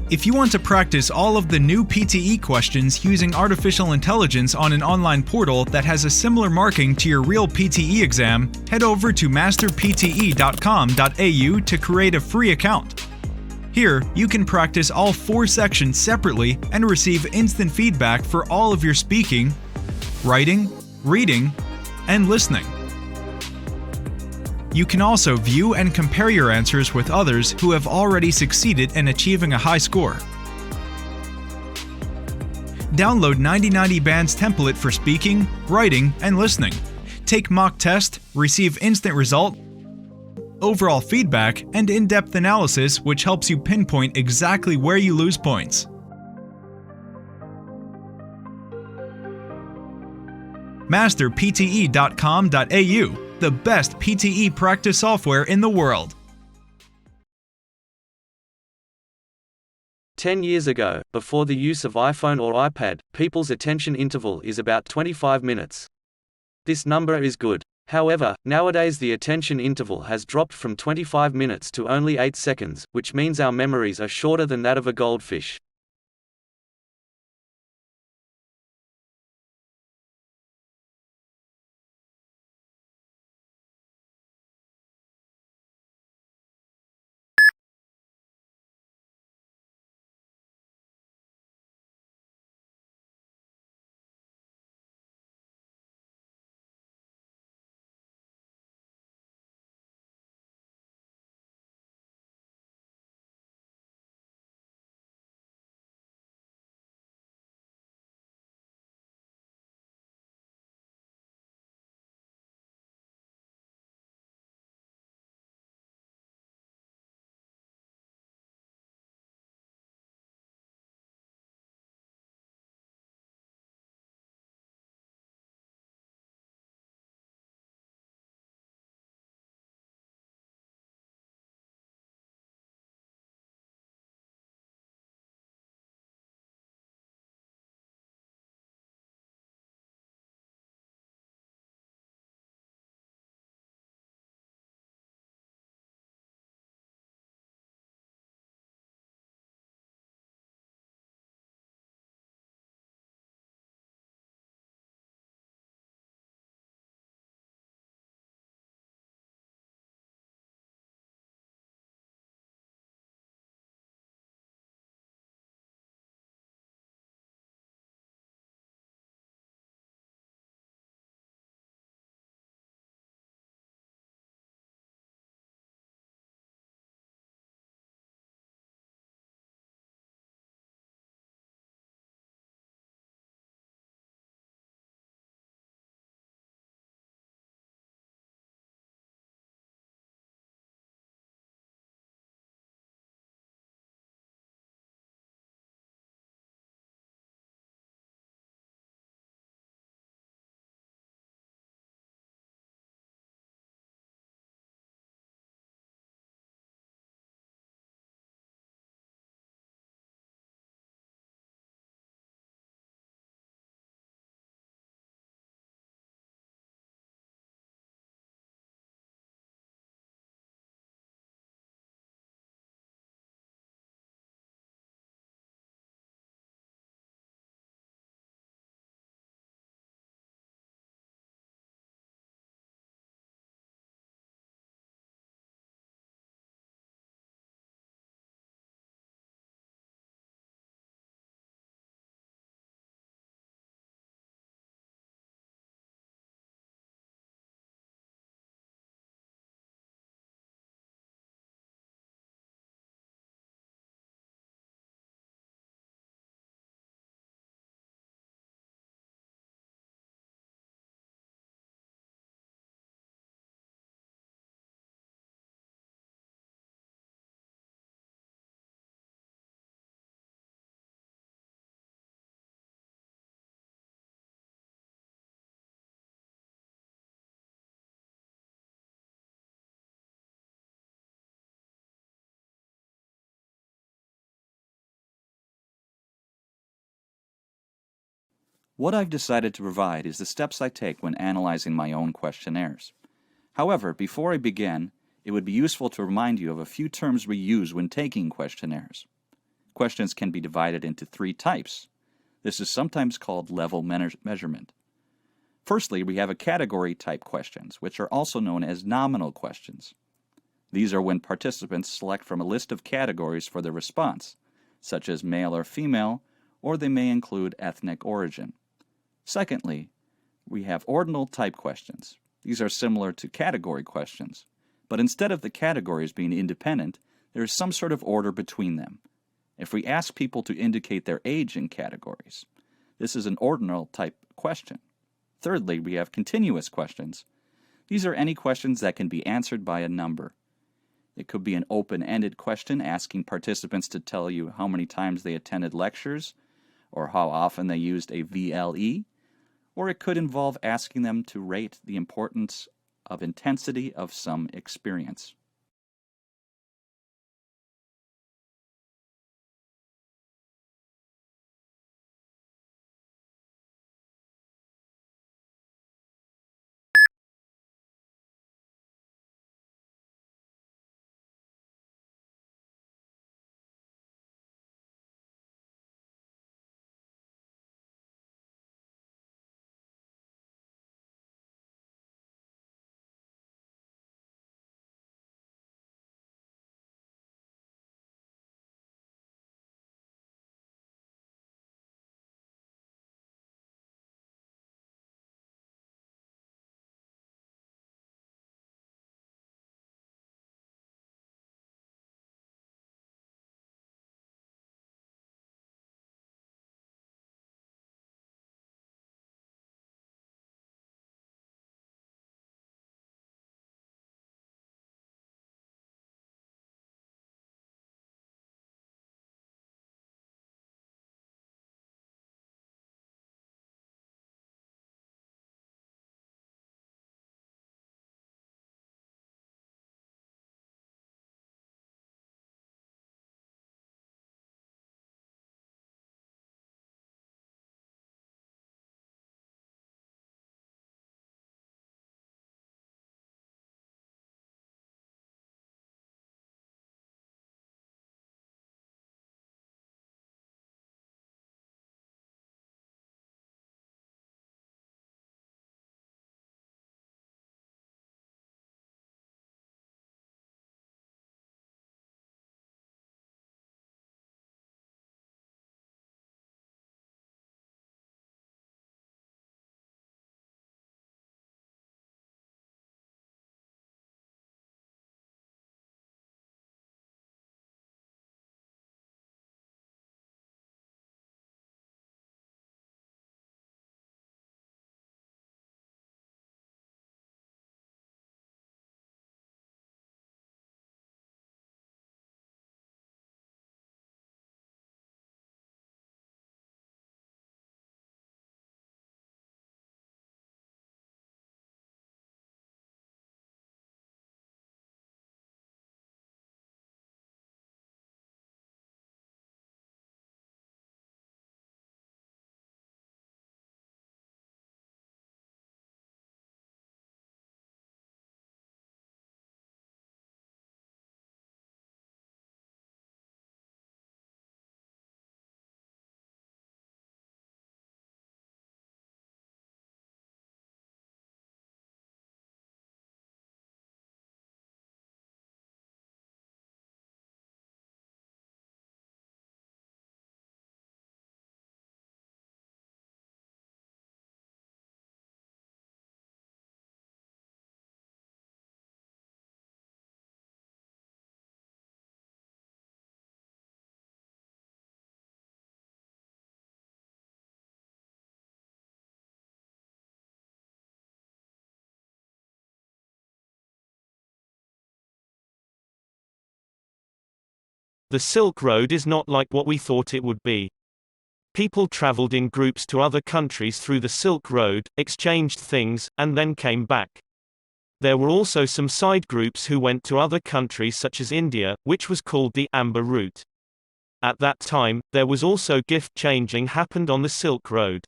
If you want to practice all of the new PTE questions using artificial intelligence on an online portal that has a similar marking to your real PTE exam, head over to masterpte.com.au to create a free account. Here, you can practice all 4 sections separately and receive instant feedback for all of your speaking, writing, reading, and listening. You can also view and compare your answers with others who have already succeeded in achieving a high score. Download 9090 Band's template for speaking, writing, and listening. Take mock test, receive instant result, overall feedback, and in-depth analysis which helps you pinpoint exactly where you lose points. masterpte.com.au, the best PTE practice software in the world. 10 years ago, before the use of iPhone or iPad, people's attention interval is about 25 minutes. This number is good. However, nowadays the attention interval has dropped from 25 minutes to only 8 seconds, which means our memories are shorter than that of a goldfish. What I've decided to provide is the steps I take when analyzing my own questionnaires. However, before I begin, it would be useful to remind you of a few terms we use when taking questionnaires. Questions can be divided into 3 types. This is sometimes called level measurement. Firstly, we have a category type questions, which are also known as nominal questions. These are when participants select from a list of categories for their response, such as male or female, or they may include ethnic origin. Secondly, we have ordinal type questions. These are similar to category questions, but instead of the categories being independent, there is some sort of order between them. If we ask people to indicate their age in categories, this is an ordinal type question. Thirdly, we have continuous questions. These are any questions that can be answered by a number. It could be an open-ended question asking participants to tell you how many times they attended lectures or how often they used a VLE, or it could involve asking them to rate the importance of intensity of some experience. The Silk Road is not like what we thought it would be. People traveled in groups to other countries through the Silk Road, exchanged things, and then came back. There were also some side groups who went to other countries such as India, which was called the Amber Route. At that time, there was also gift changing happened on the Silk Road.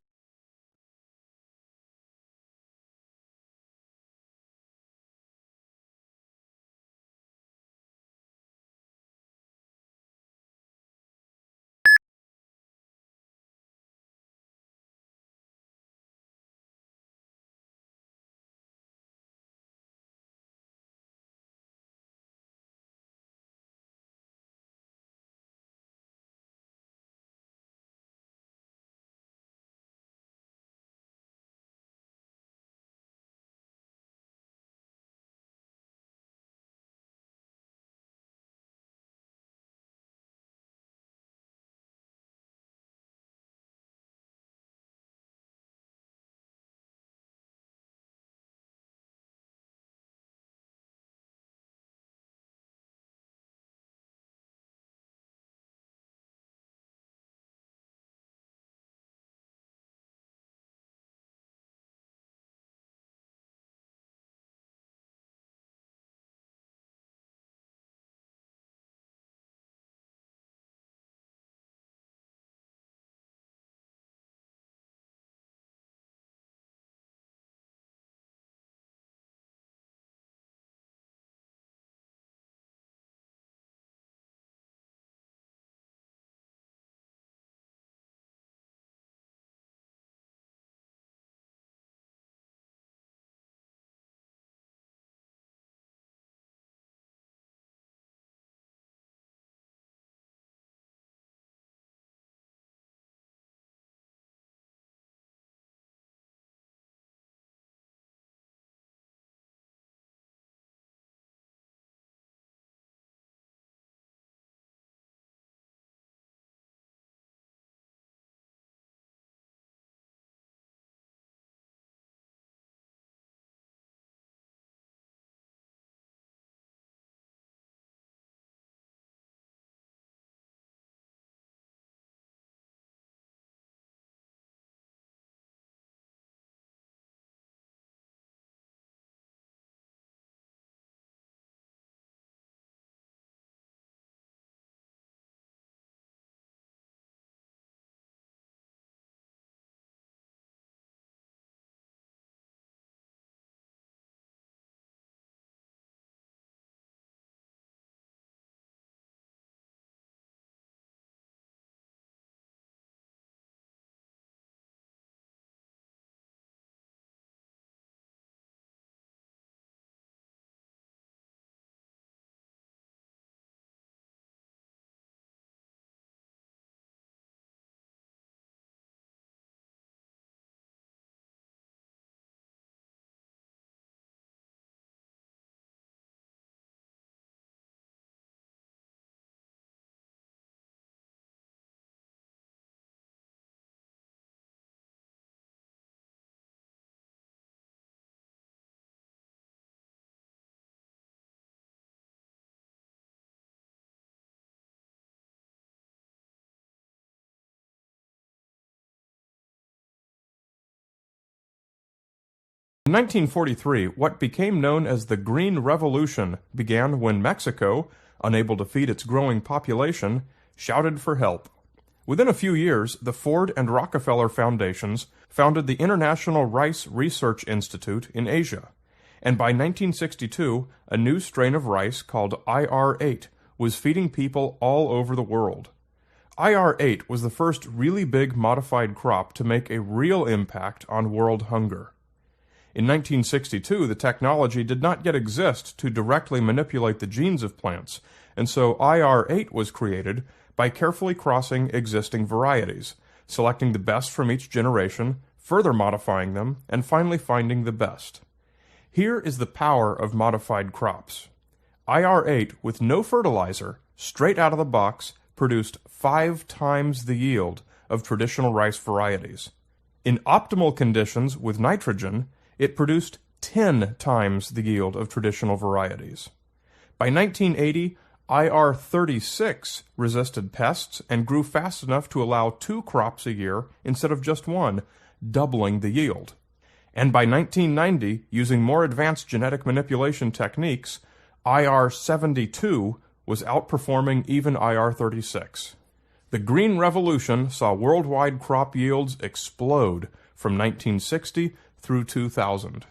In 1943, what became known as the Green Revolution began when Mexico, unable to feed its growing population, shouted for help. Within a few years, the Ford and Rockefeller Foundations founded the International Rice Research Institute in Asia, and by 1962, a new strain of rice called IR8 was feeding people all over the world. IR8 was the first really big modified crop to make a real impact on world hunger. In 1962, the technology did not yet exist to directly manipulate the genes of plants, and so IR8 was created by carefully crossing existing varieties, selecting the best from each generation, further modifying them, and finally finding the best. Here is the power of modified crops. IR8, with no fertilizer, straight out of the box, produced 5 times the yield of traditional rice varieties. In optimal conditions with nitrogen, it produced 10 times the yield of traditional varieties. By 1980, IR36 resisted pests and grew fast enough to allow 2 crops a year instead of just 1, doubling the yield. And by 1990, using more advanced genetic manipulation techniques, IR72 was outperforming even IR36. The Green Revolution saw worldwide crop yields explode from 1960 through 2000.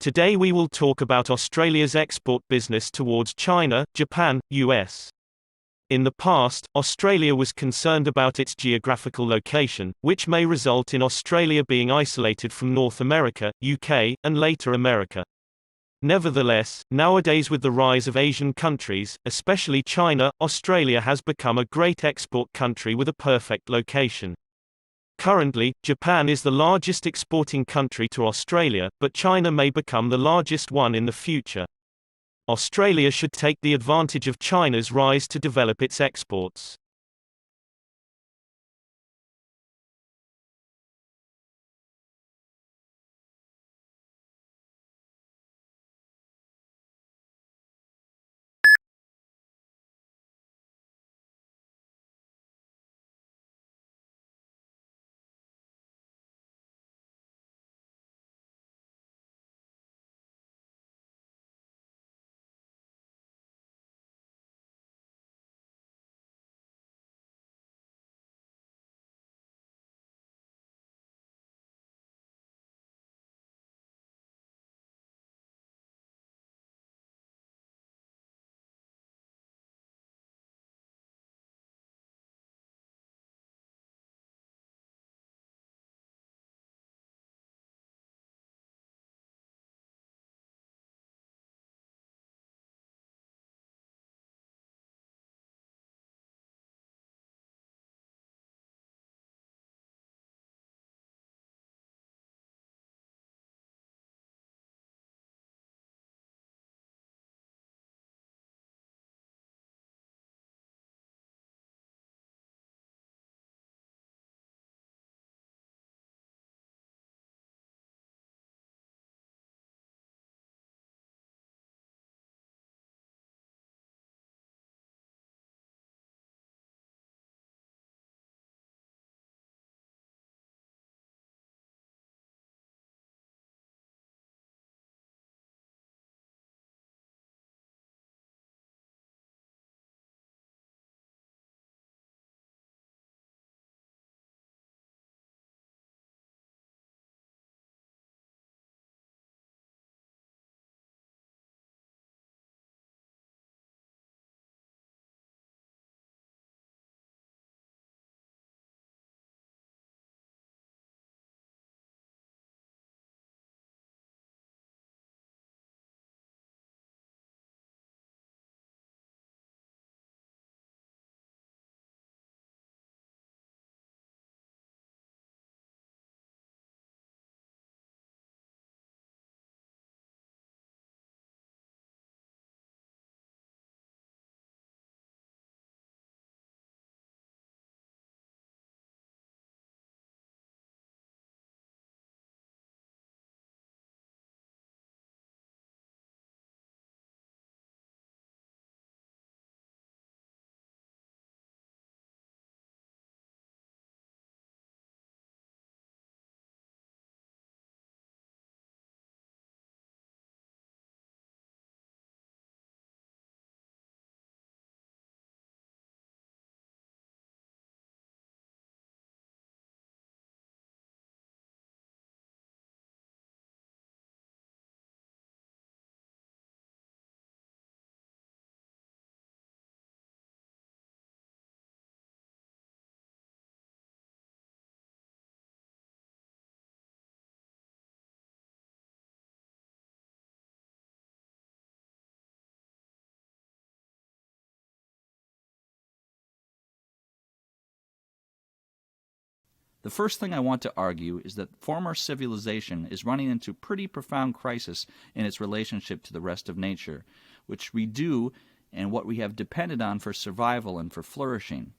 Today we will talk about Australia's export business towards China, Japan, US. In the past, Australia was concerned about its geographical location, which may result in Australia being isolated from North America, UK, and later America. Nevertheless, nowadays with the rise of Asian countries, especially China, Australia has become a great export country with a perfect location. Currently, Japan is the largest exporting country to Australia, but China may become the largest one in the future. Australia should take the advantage of China's rise to develop its exports. The first thing I want to argue is that former civilization is running into pretty profound crisis in its relationship to the rest of nature, which we do and what we have depended on for survival and for flourishing.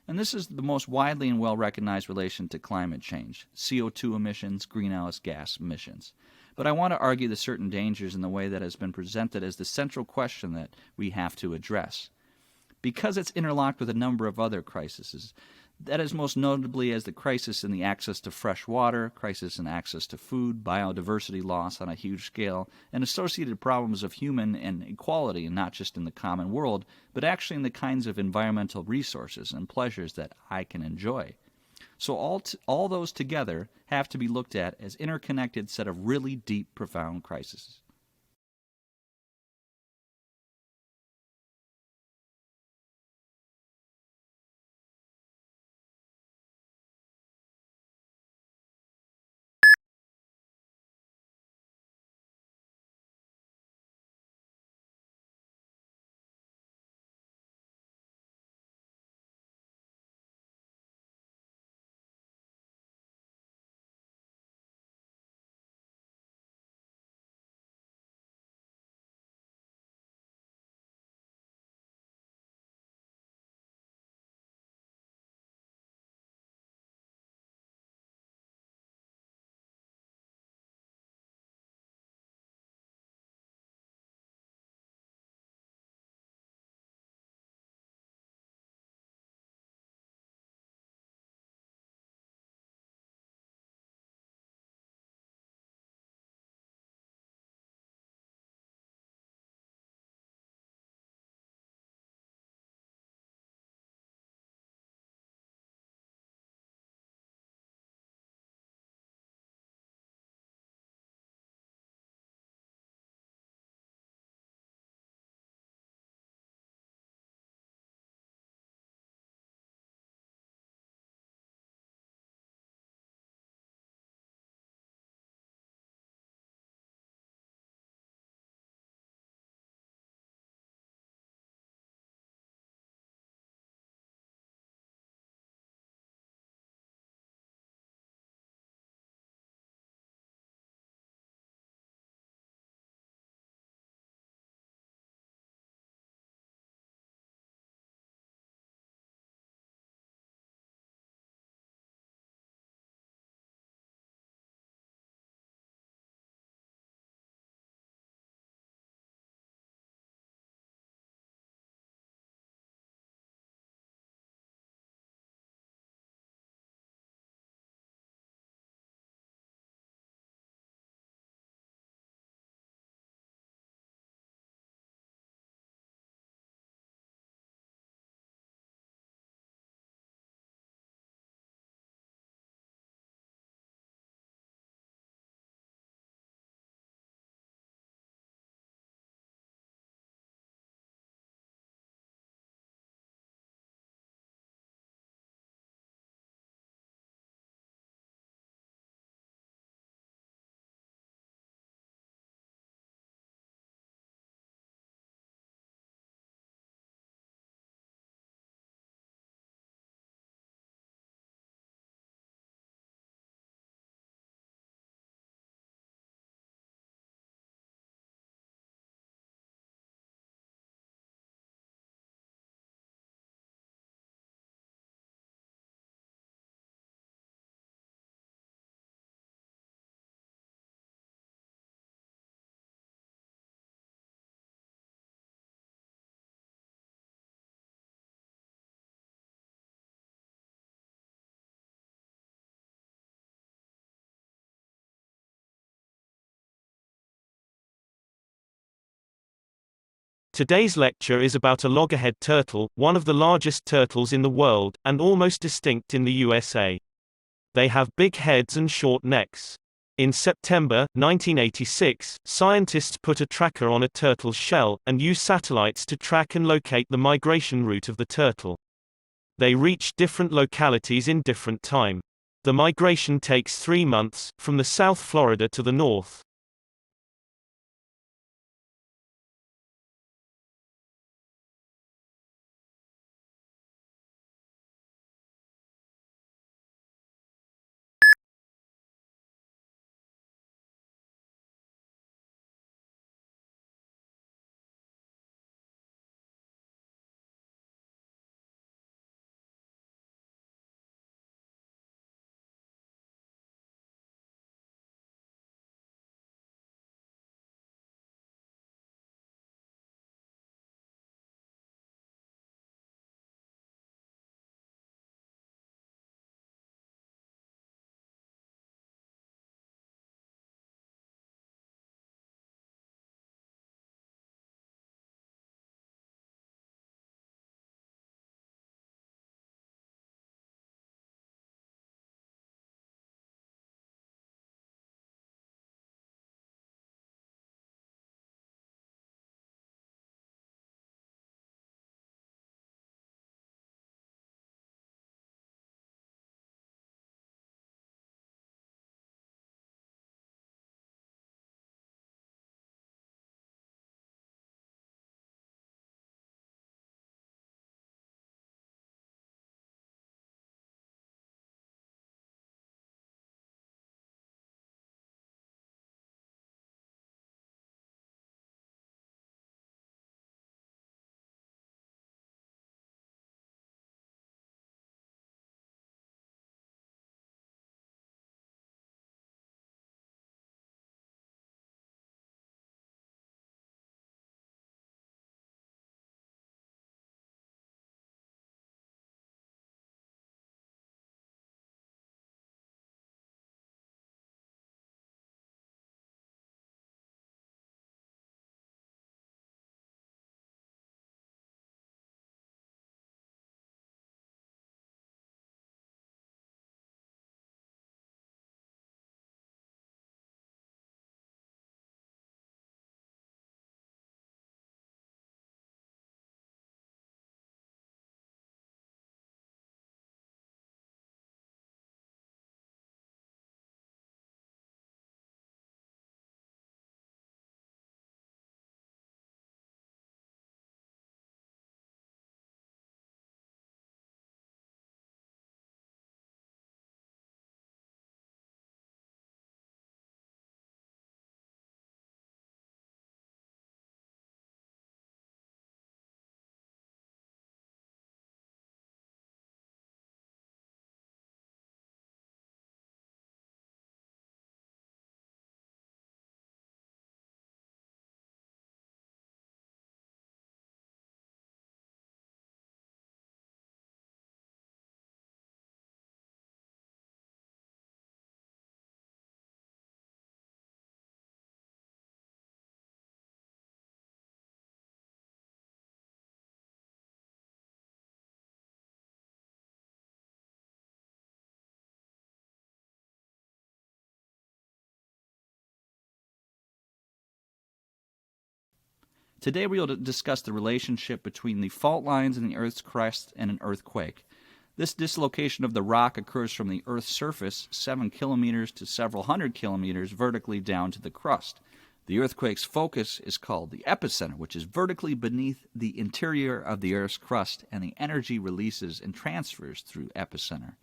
And this is the most widely and well-recognized relation to climate change, CO2 emissions, greenhouse gas emissions. But I want to argue the certain dangers in the way that has been presented as the central question that we have to address. Because it's interlocked with a number of other crises, that is most notably as the crisis in the access to fresh water, crisis in access to food, biodiversity loss on a huge scale, and associated problems of human and equality, and not just in the common world, but actually in the kinds of environmental resources and pleasures that I can enjoy. So all those together have to be looked at as interconnected set of really deep, profound crises. Today's lecture is about a loggerhead turtle, one of the largest turtles in the world, and almost extinct in the USA. They have big heads and short necks. In September 1986, scientists put a tracker on a turtle's shell, and used satellites to track and locate the migration route of the turtle. They reach different localities in different time. The migration takes 3 months, from the South Florida to the north. Today we will discuss the relationship between the fault lines in the Earth's crust and an earthquake. This dislocation of the rock occurs from the Earth's surface 7 kilometers to several hundred kilometers vertically down to the crust. The earthquake's focus is called the epicenter, which is vertically beneath the interior of the Earth's crust, and the energy releases and transfers through epicenter.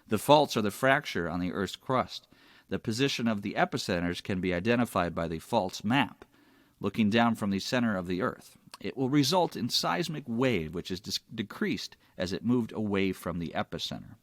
The faults are the fracture on the Earth's crust. The position of the epicenters can be identified by the faults map, looking down from the center of the Earth. It will result in seismic wave, which is decreased as it moved away from the epicenter.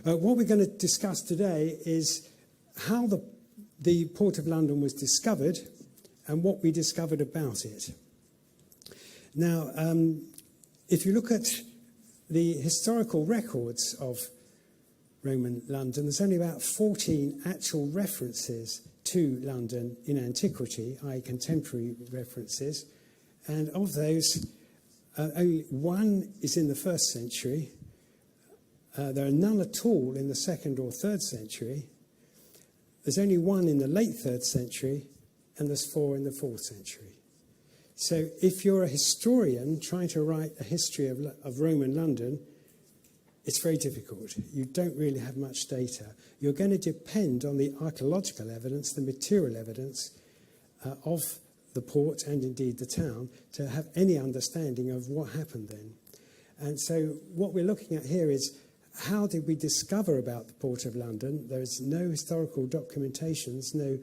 What we're going to discuss today is how the Port of London was discovered and what we discovered about it. Now, if you look at the historical records of Roman London, there's only about 14 actual references to London in antiquity, i.e. contemporary references, and of those, only one is in the 1st century. There are none at all in the 2nd or 3rd century. There's only one in the late 3rd century, and there's 4 in the 4th century. So if you're a historian trying to write a history of Roman London, it's very difficult. You don't really have much data. You're going to depend on the archaeological evidence, the material evidence, of the port and indeed the town to have any understanding of what happened then. And so what we're looking at here is, how did we discover about the Port of London? There is no historical documentations, no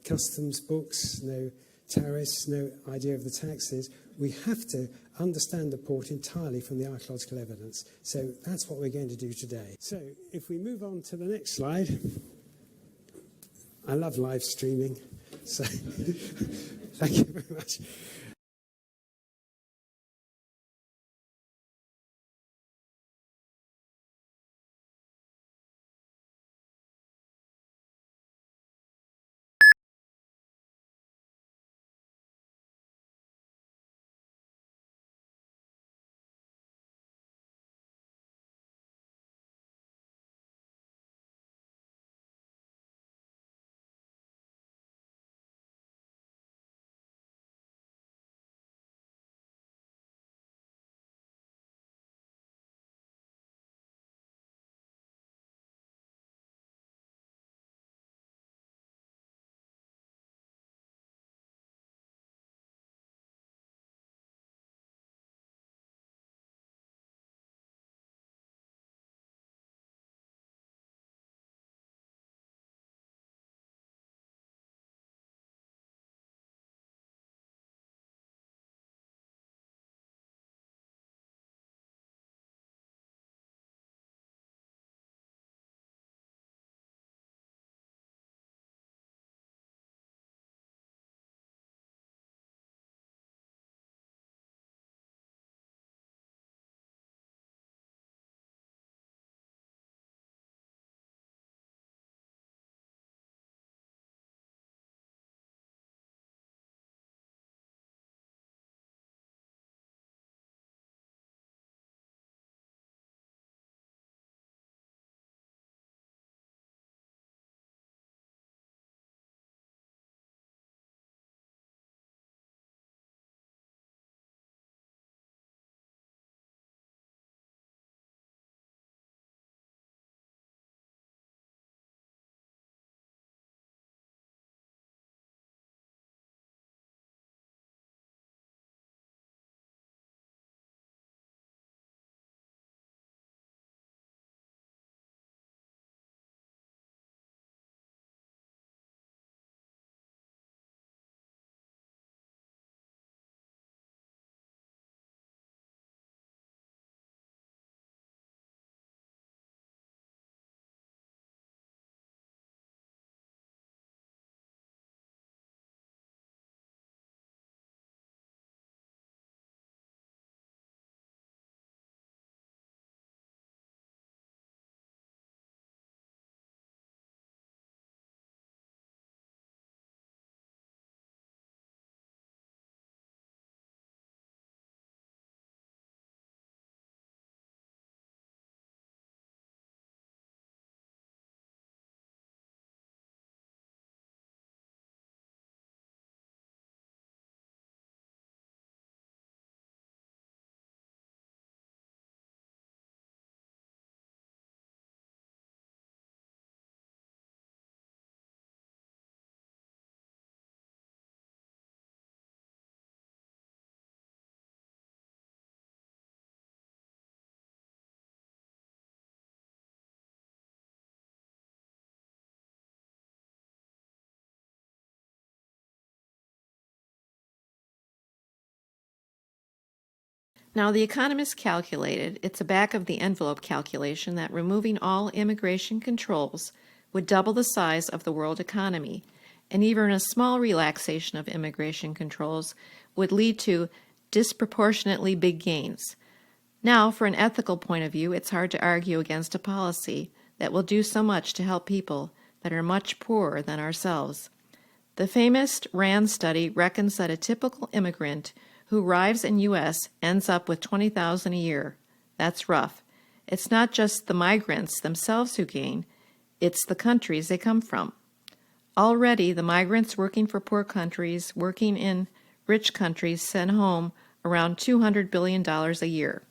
customs books, no tariffs, no idea of the taxes. We have to understand the port entirely from the archaeological evidence. So that's what we're going to do today. So if we move on to the next slide. I love live streaming, so thank you very much. Now, the economists calculated, it's a back-of-the-envelope calculation, that removing all immigration controls would double the size of the world economy, and even a small relaxation of immigration controls would lead to disproportionately big gains. Now, for an ethical point of view, it's hard to argue against a policy that will do so much to help people that are much poorer than ourselves. The famous RAND study reckons that a typical immigrant who arrives in U.S. ends up with $20,000 a year. That's rough. It's not just the migrants themselves who gain, it's the countries they come from. Already, the migrants working for poor countries, working in rich countries, send home around $200 billion a year,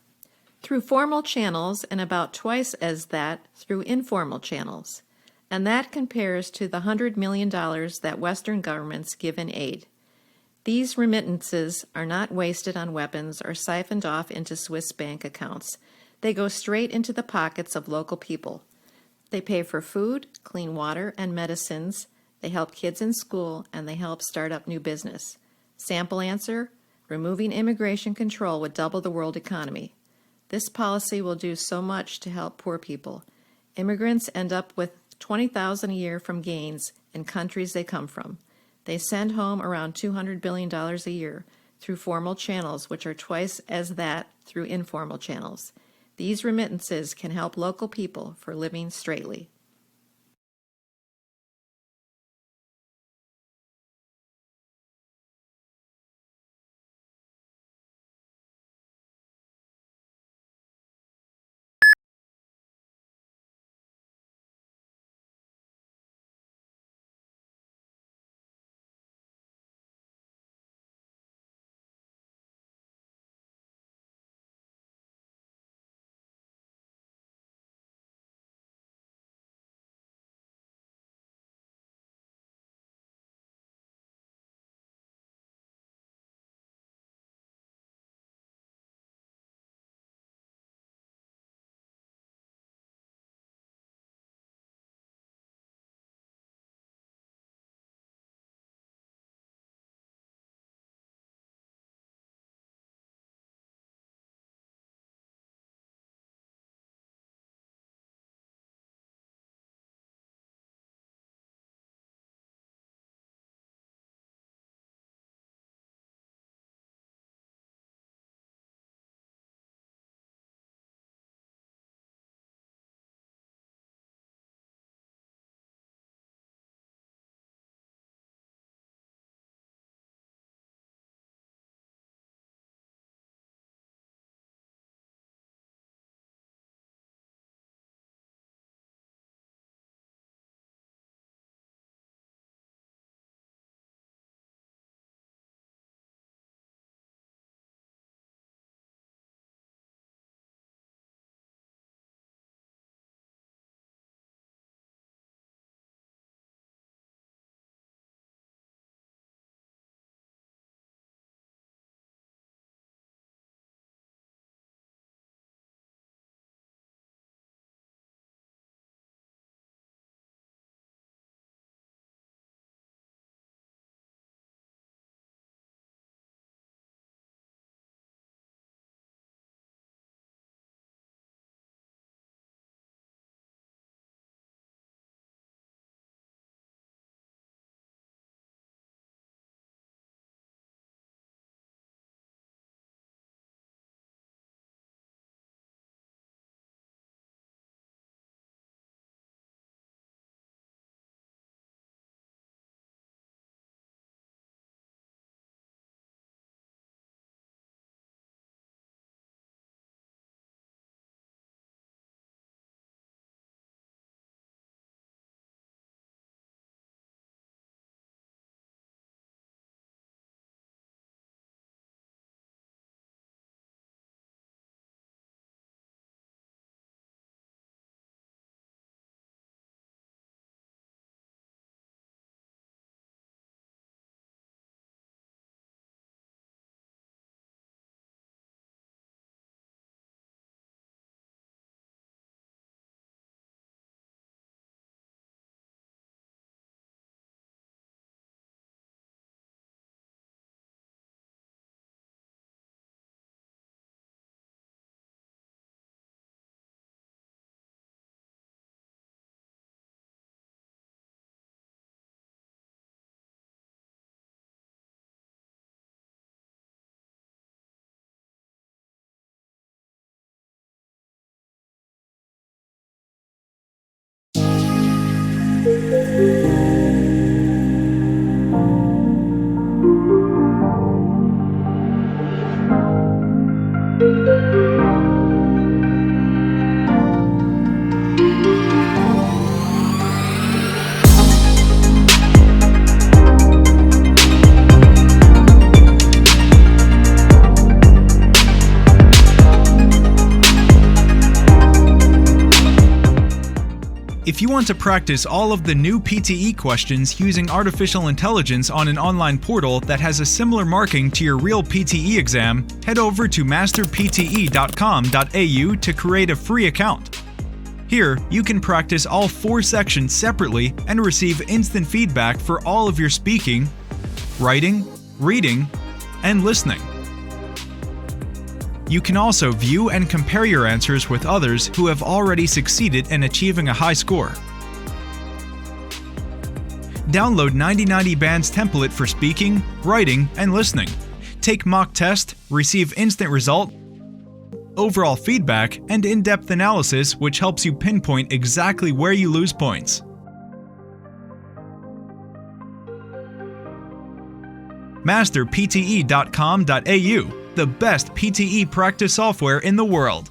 through formal channels and about twice as that through informal channels. and that compares to the $100 million that Western governments give in aid. These remittances are not wasted on weapons or siphoned off into Swiss bank accounts. They go straight into the pockets of local people. They pay for food, clean water, and medicines. They help kids in school, and they help start up new business. Sample answer: removing immigration control would double the world economy. This policy will do so much to help poor people. Immigrants end up with $20,000 a year from gains in countries they come from. They send home around $200 billion a year through formal channels, which are twice as that through informal channels. These remittances can help local people for living straightly. If you want to practice all of the new PTE questions using artificial intelligence on an online portal that has a similar marking to your real PTE exam, head over to masterpte.com.au to create a free account. Here, you can practice all 4 sections separately and receive instant feedback for all of your speaking, writing, reading, and listening. You can also view and compare your answers with others who have already succeeded in achieving a high score. Download 9090 Band's template for speaking, writing, and listening. Take mock test, receive instant result, overall feedback, and in-depth analysis which helps you pinpoint exactly where you lose points. Masterpte.com.au, the best PTE practice software in the world.